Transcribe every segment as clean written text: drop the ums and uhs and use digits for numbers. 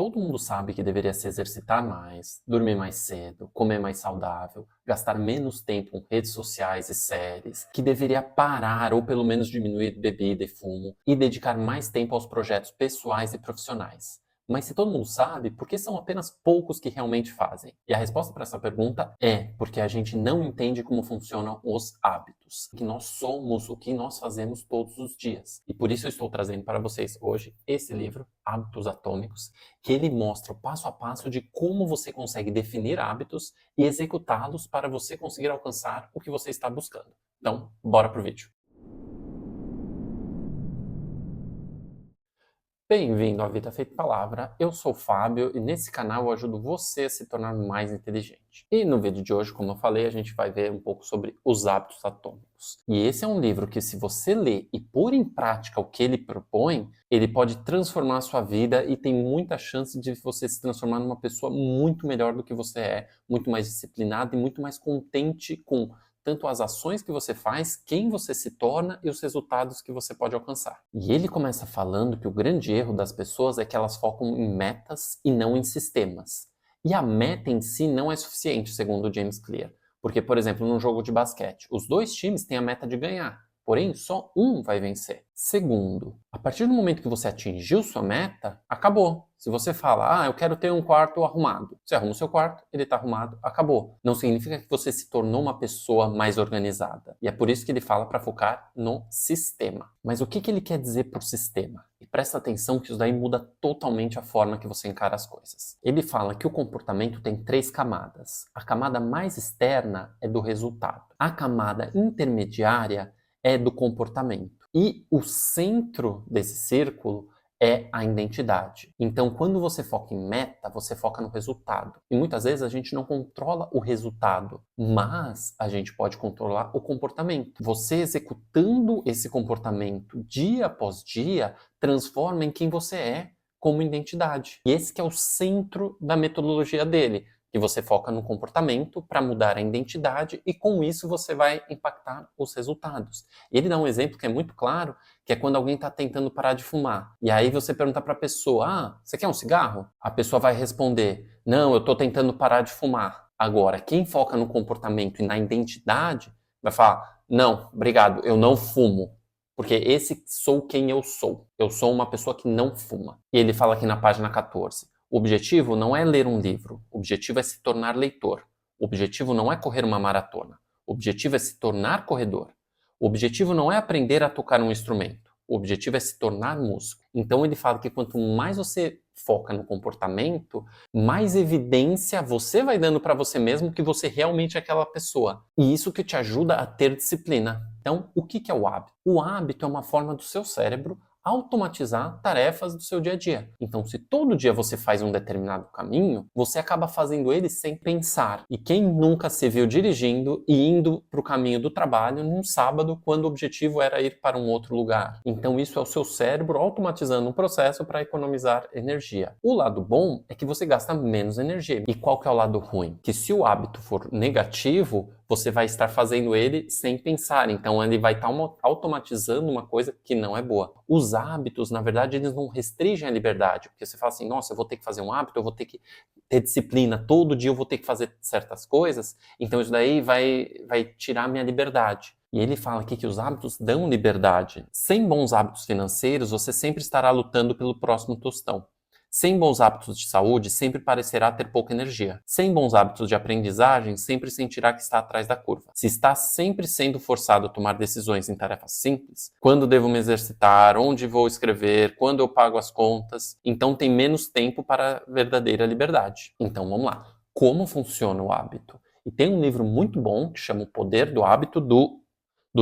Todo mundo sabe que deveria se exercitar mais, dormir mais cedo, comer mais saudável, gastar menos tempo com redes sociais e séries, que deveria parar ou pelo menos diminuir bebida e fumo e dedicar mais tempo aos projetos pessoais e profissionais. Mas se todo mundo sabe, por que são apenas poucos que realmente fazem? E a resposta para essa pergunta é porque a gente não entende como funcionam os hábitos, que nós somos o que nós fazemos todos os dias. E por isso eu estou trazendo para vocês hoje esse livro, Hábitos Atômicos, que ele mostra o passo a passo de como você consegue definir hábitos e executá-los para você conseguir alcançar o que você está buscando. Então, bora pro vídeo. Bem-vindo à Vida Feita Palavra, eu sou o Fábio e nesse canal eu ajudo você a se tornar mais inteligente. E no vídeo de hoje, como eu falei, a gente vai ver um pouco sobre os hábitos atômicos. E esse é um livro que, se você ler e pôr em prática o que ele propõe, ele pode transformar a sua vida e tem muita chance de você se transformar numa pessoa muito melhor do que você é, muito mais disciplinada e muito mais contente com tanto as ações que você faz, quem você se torna e os resultados que você pode alcançar. E ele começa falando que o grande erro das pessoas é que elas focam em metas e não em sistemas. E a meta em si não é suficiente, segundo o James Clear. Porque, por exemplo, num jogo de basquete, os dois times têm a meta de ganhar, porém só um vai vencer. Segundo, a partir do momento que você atingiu sua meta, acabou. Se você fala, eu quero ter um quarto arrumado. Você arruma o seu quarto, ele está arrumado, acabou. Não significa que você se tornou uma pessoa mais organizada. E é por isso que ele fala para focar no sistema. Mas o que ele quer dizer por sistema? E presta atenção que isso daí muda totalmente a forma que você encara as coisas. Ele fala que o comportamento tem 3 camadas. A camada mais externa é do resultado. A camada intermediária é do comportamento. E o centro desse círculo é a identidade. Então, quando você foca em meta, você foca no resultado. E muitas vezes a gente não controla o resultado, mas a gente pode controlar o comportamento. Você executando esse comportamento dia após dia, transforma em quem você é como identidade. E esse que é o centro da metodologia dele, que você foca no comportamento para mudar a identidade e com isso você vai impactar os resultados. E ele dá um exemplo que é muito claro, que é quando alguém está tentando parar de fumar. E aí você pergunta para a pessoa, você quer um cigarro? A pessoa vai responder, não, eu estou tentando parar de fumar. Agora, quem foca no comportamento e na identidade vai falar, não, obrigado, eu não fumo. Porque esse sou quem eu sou. Eu sou uma pessoa que não fuma. E ele fala aqui na página 14. O objetivo não é ler um livro, o objetivo é se tornar leitor. O objetivo não é correr uma maratona, o objetivo é se tornar corredor. O objetivo não é aprender a tocar um instrumento, o objetivo é se tornar músico. Então ele fala que quanto mais você foca no comportamento, mais evidência você vai dando para você mesmo que você realmente é aquela pessoa. E isso que te ajuda a ter disciplina. Então, o que é o hábito? O hábito é uma forma do seu cérebro automatizar tarefas do seu dia a dia. Então, se todo dia você faz um determinado caminho, você acaba fazendo ele sem pensar. E quem nunca se viu dirigindo e indo para o caminho do trabalho num sábado, quando o objetivo era ir para um outro lugar? Então, isso é o seu cérebro automatizando um processo para economizar energia. O lado bom é que você gasta menos energia. E qual que é o lado ruim? Que se o hábito for negativo, você vai estar fazendo ele sem pensar. Então, ele vai estar automatizando uma coisa que não é boa. Os hábitos, na verdade, eles não restringem a liberdade. Porque você fala assim, nossa, eu vou ter que fazer um hábito, eu vou ter que ter disciplina, todo dia eu vou ter que fazer certas coisas. Então, isso daí vai tirar minha liberdade. E ele fala aqui que os hábitos dão liberdade. Sem bons hábitos financeiros, você sempre estará lutando pelo próximo tostão. Sem bons hábitos de saúde, sempre parecerá ter pouca energia. Sem bons hábitos de aprendizagem, sempre sentirá que está atrás da curva. Se está sempre sendo forçado a tomar decisões em tarefas simples, quando devo me exercitar, onde vou escrever, quando eu pago as contas, então tem menos tempo para a verdadeira liberdade. Então vamos lá. Como funciona o hábito? E tem um livro muito bom que chama O Poder do Hábito, do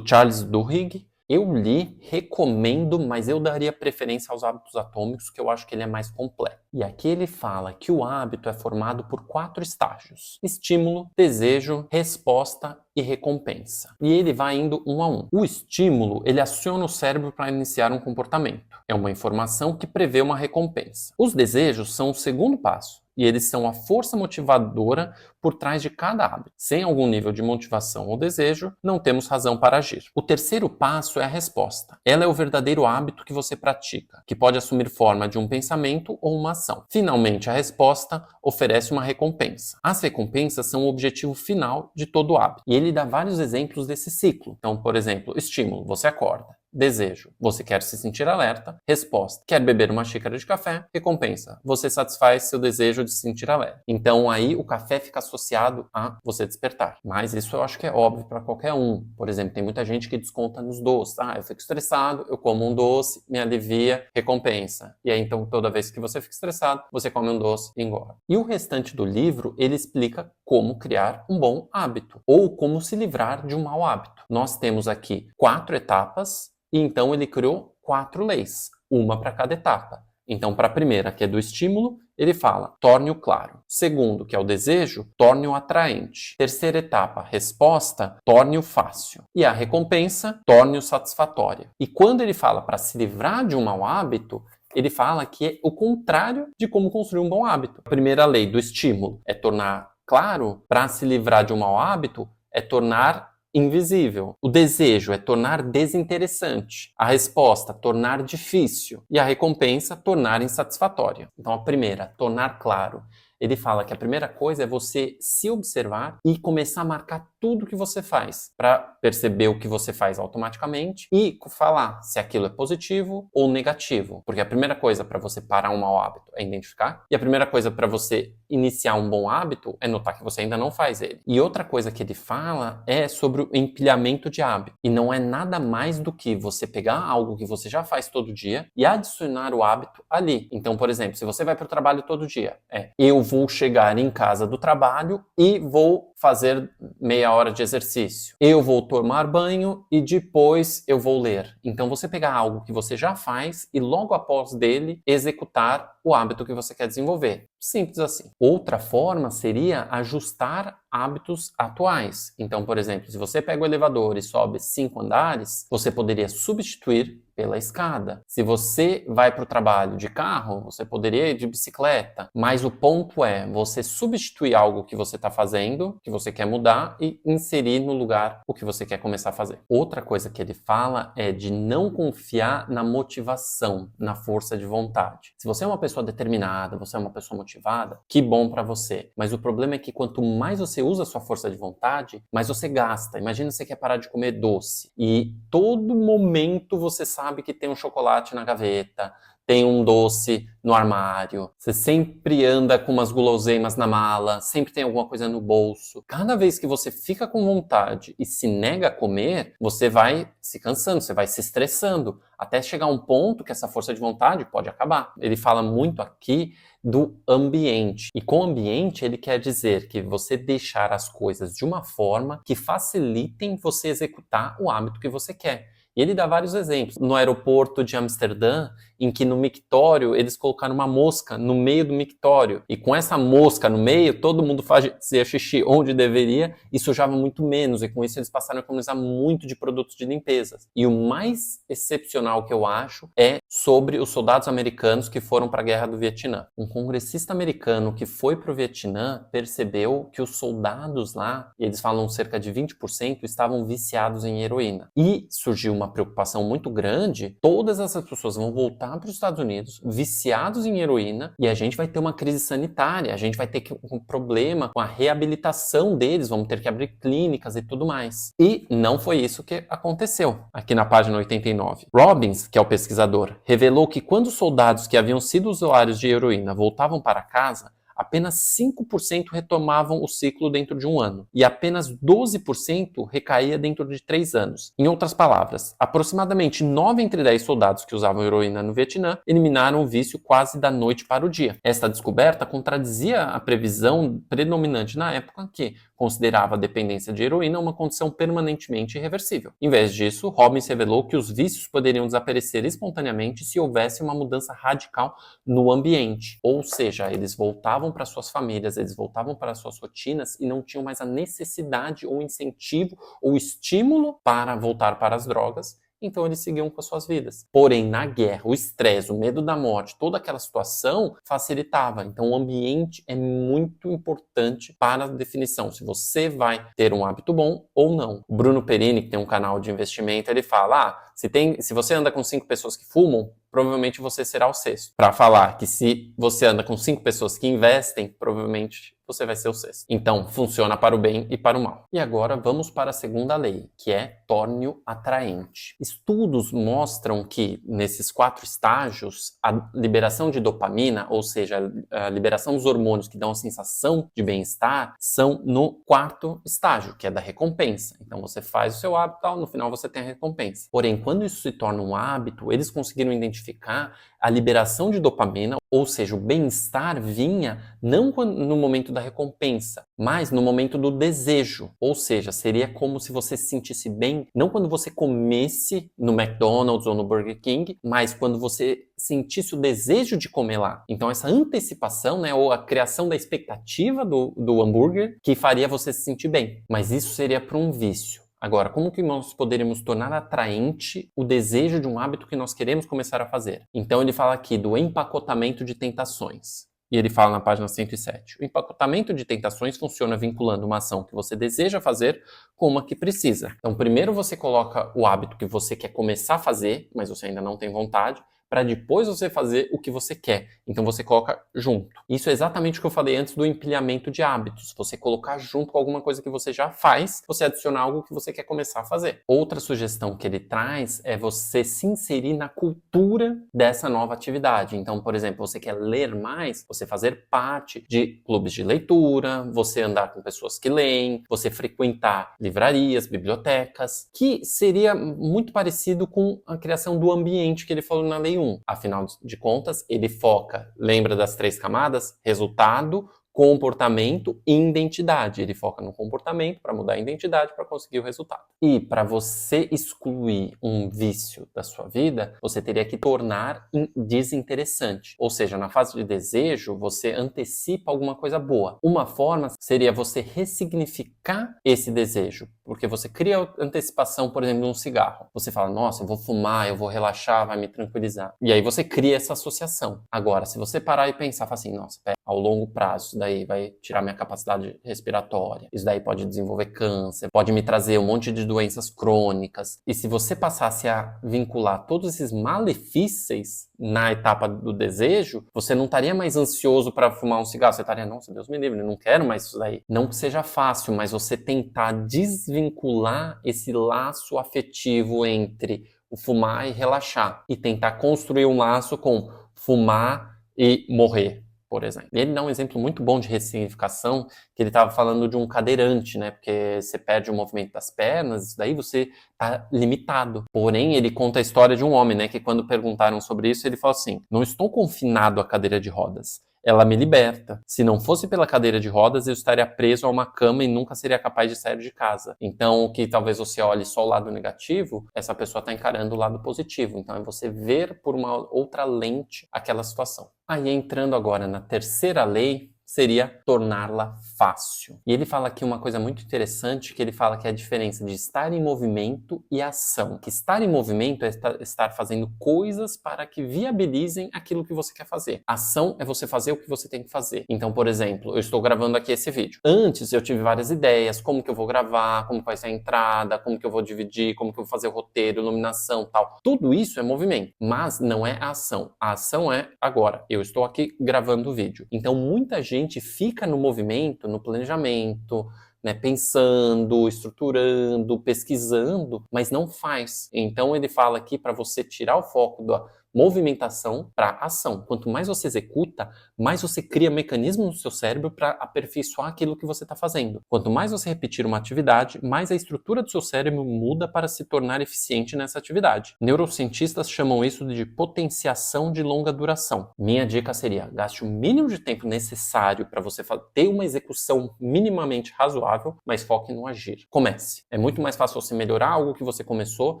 Charles Duhigg. Eu li, recomendo, mas eu daria preferência aos hábitos atômicos, que eu acho que ele é mais completo. E aqui ele fala que o hábito é formado por 4 estágios: estímulo, desejo, resposta e recompensa. E ele vai indo um a um. O estímulo, ele aciona o cérebro para iniciar um comportamento. É uma informação que prevê uma recompensa. Os desejos são o segundo passo. e eles são a força motivadora por trás de cada hábito. Sem algum nível de motivação ou desejo, não temos razão para agir. O terceiro passo é a resposta. Ela é o verdadeiro hábito que você pratica, que pode assumir forma de um pensamento ou uma ação. Finalmente, a resposta oferece uma recompensa. As recompensas são o objetivo final de todo hábito. E ele dá vários exemplos desse ciclo. Então, por exemplo, estímulo, você acorda. Desejo, você quer se sentir alerta. Resposta, quer beber uma xícara de café. Recompensa, você satisfaz seu desejo de se sentir alerta. Então aí o café fica associado a você despertar. Mas isso eu acho que é óbvio para qualquer um. Por exemplo, tem muita gente que desconta nos doces. Eu fico estressado, eu como um doce, me alivia, recompensa. E aí então toda vez que você fica estressado, você come um doce e engorda. E o restante do livro, ele explica como criar um bom hábito ou como se livrar de um mau hábito. Nós temos aqui 4 etapas. E então ele criou 4 leis, uma para cada etapa. Então, para a primeira, que é do estímulo, ele fala, torne-o claro. Segundo, que é o desejo, torne-o atraente. Terceira etapa, resposta, torne-o fácil. E a recompensa, torne-o satisfatória. E quando ele fala para se livrar de um mau hábito, ele fala que é o contrário de como construir um bom hábito. A primeira lei do estímulo é tornar claro, para se livrar de um mau hábito, é tornar invisível. O desejo é tornar desinteressante. A resposta, tornar difícil. E a recompensa, tornar insatisfatória. Então, a primeira, tornar claro. Ele fala que a primeira coisa é você se observar e começar a marcar tudo que você faz, para perceber o que você faz automaticamente e falar se aquilo é positivo ou negativo. Porque a primeira coisa para você parar um mau hábito é identificar, e a primeira coisa para você iniciar um bom hábito é notar que você ainda não faz ele. E outra coisa que ele fala é sobre o empilhamento de hábito. E não é nada mais do que você pegar algo que você já faz todo dia e adicionar o hábito ali. Então, por exemplo, se você vai para o trabalho todo dia, eu vou chegar em casa do trabalho e vou fazer meia hora de exercício. Eu vou tomar banho e depois eu vou ler. Então você pegar algo que você já faz e logo após dele executar o hábito que você quer desenvolver. Simples assim. Outra forma seria ajustar hábitos atuais. Então, por exemplo, se você pega o elevador e sobe 5 andares, você poderia substituir pela escada. Se você vai para o trabalho de carro, você poderia ir de bicicleta. Mas o ponto é você substituir algo que você está fazendo, que você quer mudar, e inserir no lugar o que você quer começar a fazer. Outra coisa que ele fala é de não confiar na motivação, na força de vontade. Se você é uma pessoa determinada, você é uma pessoa motivada, que bom para você. Mas o problema é que quanto mais você usa a sua força de vontade, mais você gasta. Imagina você quer parar de comer doce e todo momento você sabe que tem um chocolate na gaveta, tem um doce no armário, você sempre anda com umas guloseimas na mala, sempre tem alguma coisa no bolso. Cada vez que você fica com vontade e se nega a comer, você vai se cansando, você vai se estressando, até chegar a um ponto que essa força de vontade pode acabar. Ele fala muito aqui do ambiente. E com ambiente, ele quer dizer que você deixar as coisas de uma forma que facilitem você executar o hábito que você quer. E ele dá vários exemplos. No aeroporto de Amsterdã, em que no mictório eles colocaram uma mosca no meio do mictório. E com essa mosca no meio, todo mundo fazia xixi onde deveria e sujava muito menos. E com isso eles passaram a economizar muito de produtos de limpeza. E o mais excepcional que eu acho é sobre os soldados americanos que foram para a Guerra do Vietnã. Um congressista americano que foi para o Vietnã percebeu que os soldados lá, e eles falam cerca de 20%, estavam viciados em heroína. E surgiu uma preocupação muito grande, todas essas pessoas vão voltar para os Estados Unidos viciados em heroína e a gente vai ter uma crise sanitária, a gente vai ter um problema com a reabilitação deles, vamos ter que abrir clínicas e tudo mais. E não foi isso que aconteceu. Aqui na página 89. Robbins, que é o pesquisador, revelou que quando os soldados que haviam sido usuários de heroína voltavam para casa, apenas 5% retomavam o ciclo dentro de um ano e apenas 12% recaía dentro de 3 anos. Em outras palavras, aproximadamente 9 entre 10 soldados que usavam heroína no Vietnã eliminaram o vício quase da noite para o dia. Esta descoberta contradizia a previsão predominante na época que considerava a dependência de heroína uma condição permanentemente irreversível. Em vez disso, Robbins revelou que os vícios poderiam desaparecer espontaneamente se houvesse uma mudança radical no ambiente, ou seja, eles voltavam para suas famílias, eles voltavam para suas rotinas e não tinham mais a necessidade ou incentivo ou estímulo para voltar para as drogas. então eles seguiam com as suas vidas. Porém, na guerra, o estresse, o medo da morte, toda aquela situação facilitava. Então, o ambiente é muito importante para a definição se você vai ter um hábito bom ou não. O Bruno Perini, que tem um canal de investimento, ele fala, se você anda com 5 pessoas que fumam, provavelmente você será o sexto. Para falar que se você anda com 5 pessoas que investem, provavelmente você vai ser o sexto. Então, funciona para o bem e para o mal. E agora vamos para a segunda lei, que é torne-o atraente. Estudos mostram que nesses 4 estágios, a liberação de dopamina, ou seja, a liberação dos hormônios que dão a sensação de bem-estar, são no 4º estágio, que é da recompensa. Então, você faz o seu hábito, no final você tem a recompensa. Porém, quando isso se torna um hábito, eles conseguiram identificar a liberação de dopamina, ou seja, o bem-estar vinha não no momento da recompensa, mas no momento do desejo. Ou seja, seria como se você se sentisse bem, não quando você comesse no McDonald's ou no Burger King, mas quando você sentisse o desejo de comer lá. Então, essa antecipação, né, ou a criação da expectativa do hambúrguer, que faria você se sentir bem. Mas isso seria para um vício. Agora, como que nós poderíamos tornar atraente o desejo de um hábito que nós queremos começar a fazer? Então, ele fala aqui do empacotamento de tentações. E ele fala na página 107. O empacotamento de tentações funciona vinculando uma ação que você deseja fazer com uma que precisa. Então, primeiro você coloca o hábito que você quer começar a fazer, mas você ainda não tem vontade, para depois você fazer o que você quer. Então você coloca junto. Isso é exatamente o que eu falei antes do empilhamento de hábitos. Você colocar junto com alguma coisa que você já faz, você adicionar algo que você quer começar a fazer. Outra sugestão que ele traz é você se inserir na cultura dessa nova atividade. Então, por exemplo, você quer ler mais, você fazer parte de clubes de leitura, você andar com pessoas que leem, você frequentar livrarias, bibliotecas, que seria muito parecido com a criação do ambiente que ele falou na Lei 1. Afinal de contas, ele foca, lembra das 3 camadas? Resultado, comportamento e identidade. Ele foca no comportamento para mudar a identidade para conseguir o resultado. E para você excluir um vício da sua vida, você teria que tornar desinteressante. Ou seja, na fase de desejo, você antecipa alguma coisa boa. Uma forma seria você ressignificar esse desejo, porque você cria a antecipação, por exemplo, de um cigarro. Você fala, nossa, eu vou fumar, eu vou relaxar, vai me tranquilizar. E aí você cria essa associação. Agora, se você parar e pensar, fala assim, nossa, pera, ao longo prazo, isso daí vai tirar minha capacidade respiratória, isso daí pode desenvolver câncer, pode me trazer um monte de doenças crônicas. E se você passasse a vincular todos esses malefícios na etapa do desejo, você não estaria mais ansioso para fumar um cigarro, você estaria, nossa, Deus me livre, eu não quero mais isso daí. Não que seja fácil, mas você tentar desvincular esse laço afetivo entre o fumar e relaxar, e tentar construir um laço com fumar e morrer, por exemplo. Ele dá um exemplo muito bom de ressignificação, que ele estava falando de um cadeirante, né? Porque você perde o movimento das pernas, isso daí você está limitado. Porém, ele conta a história de um homem, né? Que quando perguntaram sobre isso, ele falou assim, não estou confinado à cadeira de rodas. Ela me liberta. Se não fosse pela cadeira de rodas, eu estaria preso a uma cama e nunca seria capaz de sair de casa. Então, que talvez você olhe só o lado negativo, essa pessoa está encarando o lado positivo. Então, é você ver por uma outra lente aquela situação. Aí, entrando agora na terceira lei, seria torná-la fácil. E ele fala aqui uma coisa muito interessante, que ele fala que é a diferença de estar em movimento e ação. Que estar em movimento é estar fazendo coisas para que viabilizem aquilo que você quer fazer. Ação é você fazer o que você tem que fazer. Então, por exemplo, eu estou gravando aqui esse vídeo. Antes eu tive várias ideias, como que eu vou gravar, como vai ser a entrada, como que eu vou dividir, como que eu vou fazer o roteiro, iluminação, tal. Tudo isso é movimento, mas não é a ação. A ação é agora. Eu estou aqui gravando o vídeo. Então, muita gente fica no movimento, no planejamento, né, pensando, estruturando, pesquisando, mas não faz. Então ele fala aqui para você tirar o foco da movimentação para ação. Quanto mais você executa, mais você cria mecanismos no seu cérebro para aperfeiçoar aquilo que você está fazendo. Quanto mais você repetir uma atividade, mais a estrutura do seu cérebro muda para se tornar eficiente nessa atividade. Neurocientistas chamam isso de potenciação de longa duração. Minha dica seria, gaste o mínimo de tempo necessário para você ter uma execução minimamente razoável, mas foque no agir. Comece. É muito mais fácil você melhorar algo que você começou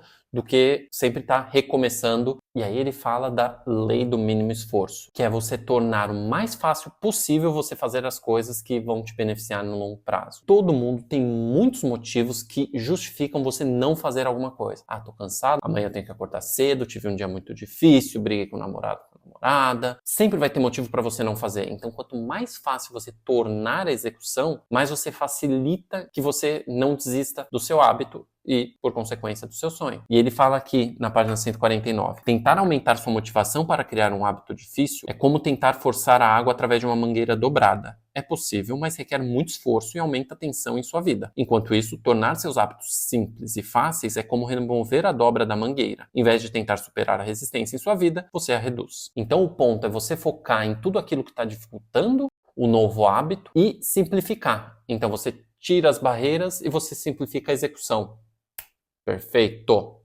do que sempre estar recomeçando. E aí ele fala da lei do mínimo esforço, que é você tornar o mais fácil possível você fazer as coisas que vão te beneficiar no longo prazo. Todo mundo tem muitos motivos que justificam você não fazer alguma coisa. Ah, tô cansado, amanhã eu tenho que acordar cedo, tive um dia muito difícil, briguei com o namorado, com a namorada. Sempre vai ter motivo para você não fazer. Então, quanto mais fácil você tornar a execução, mais você facilita que você não desista do seu hábito e, por consequência, do seu sonho. E ele fala aqui na página 149, tentar aumentar sua motivação para criar um hábito difícil é como tentar forçar a água através de uma mangueira dobrada. É possível, mas requer muito esforço e aumenta a tensão em sua vida. Enquanto isso, tornar seus hábitos simples e fáceis é como remover a dobra da mangueira. Em vez de tentar superar a resistência em sua vida, você a reduz. Então o ponto é você focar em tudo aquilo que está dificultando o novo hábito e simplificar. Então você tira as barreiras e você simplifica a execução. Perfeito!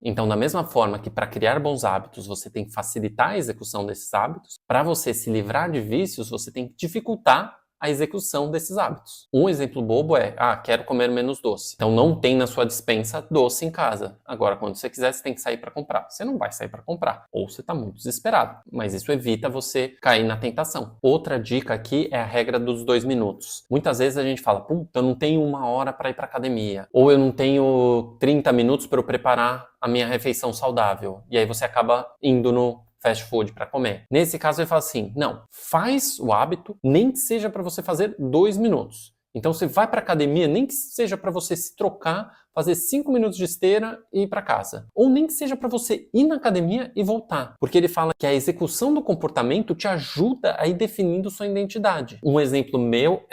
Então, da mesma forma que para criar bons hábitos você tem que facilitar a execução desses hábitos, para você se livrar de vícios, você tem que dificultar a execução desses hábitos. Um exemplo bobo é, quero comer menos doce. Então não tem na sua despensa doce em casa. Agora, quando você quiser, você tem que sair para comprar. Você não vai sair para comprar, ou você está muito desesperado. Mas isso evita você cair na tentação. Outra dica aqui é a regra dos 2 minutos. Muitas vezes a gente fala, puta, eu não tenho 1 hora para ir para academia. Ou eu não tenho 30 minutos para eu preparar a minha refeição saudável. E aí você acaba indo no fast food para comer. Nesse caso ele fala assim, não, faz o hábito, nem que seja para você fazer 2 minutos. Então você vai para academia, nem que seja para você se trocar, fazer 5 minutos de esteira e ir para casa. Ou nem que seja para você ir na academia e voltar. Porque ele fala que a execução do comportamento te ajuda a ir definindo sua identidade. Um exemplo meu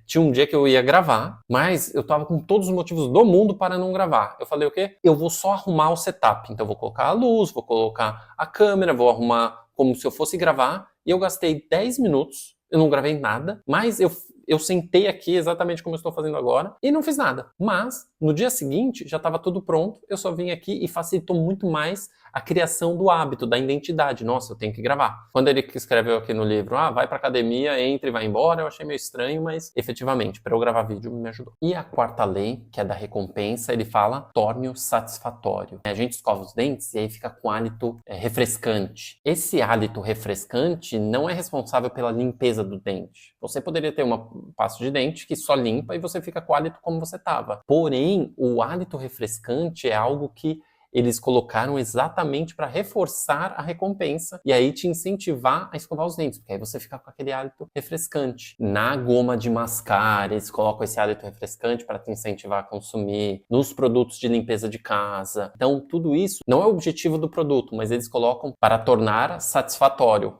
tinha um dia que eu ia gravar, mas eu tava com todos os motivos do mundo para não gravar. Eu falei o quê? Eu vou só arrumar o setup. Então eu vou colocar a luz, vou colocar a câmera, vou arrumar como se eu fosse gravar. E eu gastei 10 minutos, eu não gravei nada, mas eu sentei aqui exatamente como eu estou fazendo agora e não fiz nada. Mas no dia seguinte já estava tudo pronto, eu só vim aqui e facilitou muito mais a criação do hábito, da identidade. Nossa, eu tenho que gravar. Quando ele escreveu aqui no livro, vai pra academia, entra e vai embora, eu achei meio estranho, mas efetivamente, para eu gravar vídeo me ajudou. E a quarta lei, que é da recompensa, ele fala, torne-o satisfatório. A gente escova os dentes e aí fica com hálito refrescante. Esse hálito refrescante não é responsável pela limpeza do dente. Você poderia ter uma pasta de dente que só limpa e você fica com o hálito como você estava. Porém, o hálito refrescante é algo que eles colocaram exatamente para reforçar a recompensa e aí te incentivar a escovar os dentes, porque aí você fica com aquele hálito refrescante. Na goma de mascar, eles colocam esse hálito refrescante para te incentivar a consumir, nos produtos de limpeza de casa. Então, tudo isso não é o objetivo do produto, mas eles colocam para tornar satisfatório.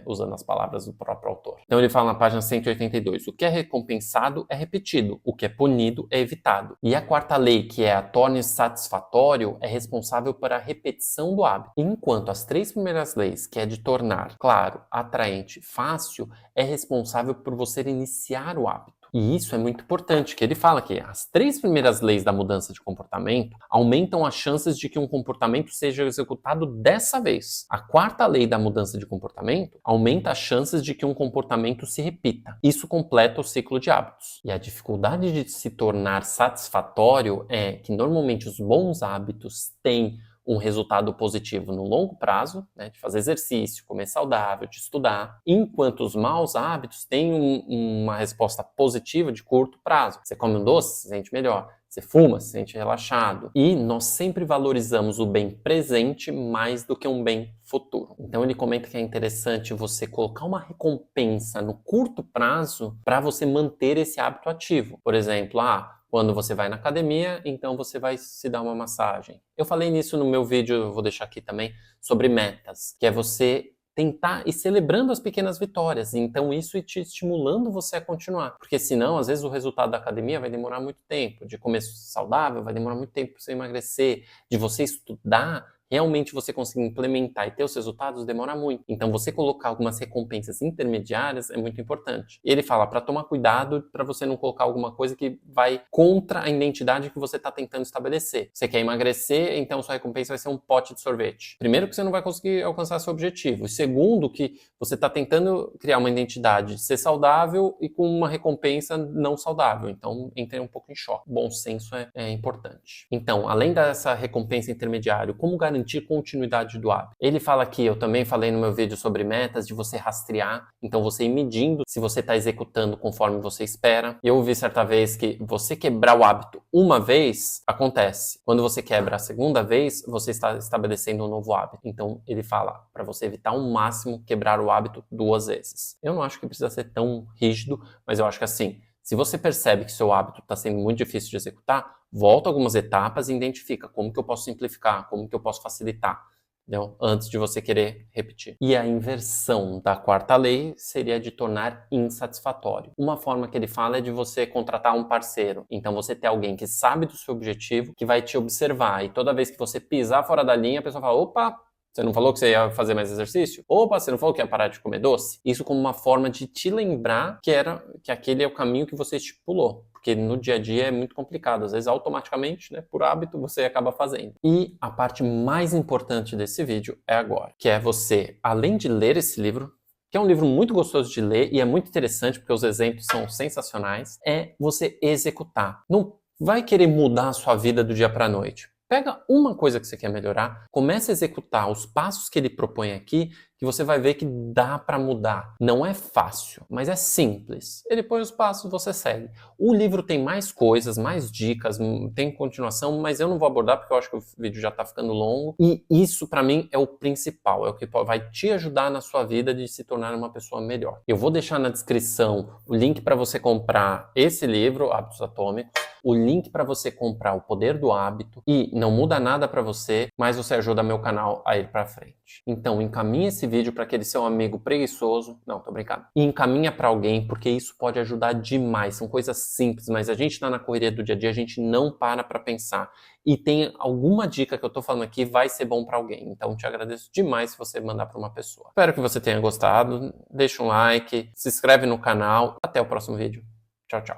Usando as palavras do próprio autor. Então ele fala na página 182, o que é recompensado é repetido, o que é punido é evitado. E a quarta lei, que é a torne satisfatório, é responsável pela repetição do hábito. Enquanto as 3 primeiras leis, que é de tornar claro, atraente, fácil, é responsável por você iniciar o hábito. E isso é muito importante, que ele fala que as 3 primeiras leis da mudança de comportamento aumentam as chances de que um comportamento seja executado dessa vez. A quarta lei da mudança de comportamento aumenta as chances de que um comportamento se repita. Isso completa o ciclo de hábitos. E a dificuldade de se tornar satisfatório é que normalmente os bons hábitos têm um resultado positivo no longo prazo, de fazer exercício, comer saudável, de estudar, enquanto os maus hábitos têm uma resposta positiva de curto prazo. Você come um doce, se sente melhor. Você fuma, se sente relaxado. E nós sempre valorizamos o bem presente mais do que um bem futuro. Então ele comenta que é interessante você colocar uma recompensa no curto prazo para você manter esse hábito ativo. Por exemplo, quando você vai na academia, então você vai se dar uma massagem. Eu falei nisso no meu vídeo, eu vou deixar aqui também, sobre metas, que é você tentar ir celebrando as pequenas vitórias. Então isso ir te estimulando você a continuar. Porque senão, às vezes, o resultado da academia vai demorar muito tempo. De comer saudável, vai demorar muito tempo para você emagrecer. De você estudar, realmente você conseguir implementar e ter os resultados demora muito. Então você colocar algumas recompensas intermediárias é muito importante. Ele fala para tomar cuidado para você não colocar alguma coisa que vai contra a identidade que você está tentando estabelecer. Você quer emagrecer, então sua recompensa vai ser um pote de sorvete. Primeiro que você não vai conseguir alcançar seu objetivo. E segundo que você está tentando criar uma identidade de ser saudável e com uma recompensa não saudável. Então entrei um pouco em choque. Bom senso é importante. Então, além dessa recompensa intermediária, como garantir continuidade do hábito? Ele fala aqui, eu também falei no meu vídeo sobre metas, de você rastrear. Então você ir medindo se você está executando conforme você espera. Eu ouvi certa vez que você quebrar o hábito uma vez, acontece. Quando você quebra a segunda vez, você está estabelecendo um novo hábito. Então ele fala para você evitar ao máximo quebrar o hábito 2 vezes. Eu não acho que precisa ser tão rígido, mas eu acho que assim, se você percebe que seu hábito está sendo muito difícil de executar, volta algumas etapas e identifica como que eu posso simplificar, como que eu posso facilitar. Entendeu? Antes de você querer repetir. E a inversão da quarta lei seria de tornar insatisfatório. Uma forma que ele fala é de você contratar um parceiro. Então você ter alguém que sabe do seu objetivo, que vai te observar. E toda vez que você pisar fora da linha, a pessoa fala, opa, você não falou que você ia fazer mais exercício? Opa, você não falou que ia parar de comer doce? Isso como uma forma de te lembrar que aquele é o caminho que você estipulou. Porque no dia a dia é muito complicado. Às vezes, automaticamente, né, por hábito, você acaba fazendo. E a parte mais importante desse vídeo é agora. Que é você, além de ler esse livro, que é um livro muito gostoso de ler e é muito interessante porque os exemplos são sensacionais, é você executar. Não vai querer mudar a sua vida do dia para a noite. Pega uma coisa que você quer melhorar, comece a executar os passos que ele propõe aqui, que você vai ver que dá para mudar. Não é fácil, mas é simples. Ele põe os passos, você segue. O livro tem mais coisas, mais dicas, tem continuação, mas eu não vou abordar porque eu acho que o vídeo já está ficando longo. E isso para mim é o principal, é o que vai te ajudar na sua vida de se tornar uma pessoa melhor. Eu vou deixar na descrição o link para você comprar esse livro, Hábitos Atômicos, o link para você comprar O Poder do Hábito e não muda nada para você, mas você ajuda meu canal a ir para frente. Então, encaminhe esse vídeo para aquele seu amigo preguiçoso. Não, tô brincando. E encaminha para alguém, porque isso pode ajudar demais. São coisas simples, mas a gente tá na correria do dia a dia, a gente não para pensar. E tem alguma dica que eu tô falando aqui, vai ser bom para alguém. Então, te agradeço demais se você mandar para uma pessoa. Espero que você tenha gostado. Deixa um like, se inscreve no canal. Até o próximo vídeo. Tchau, tchau.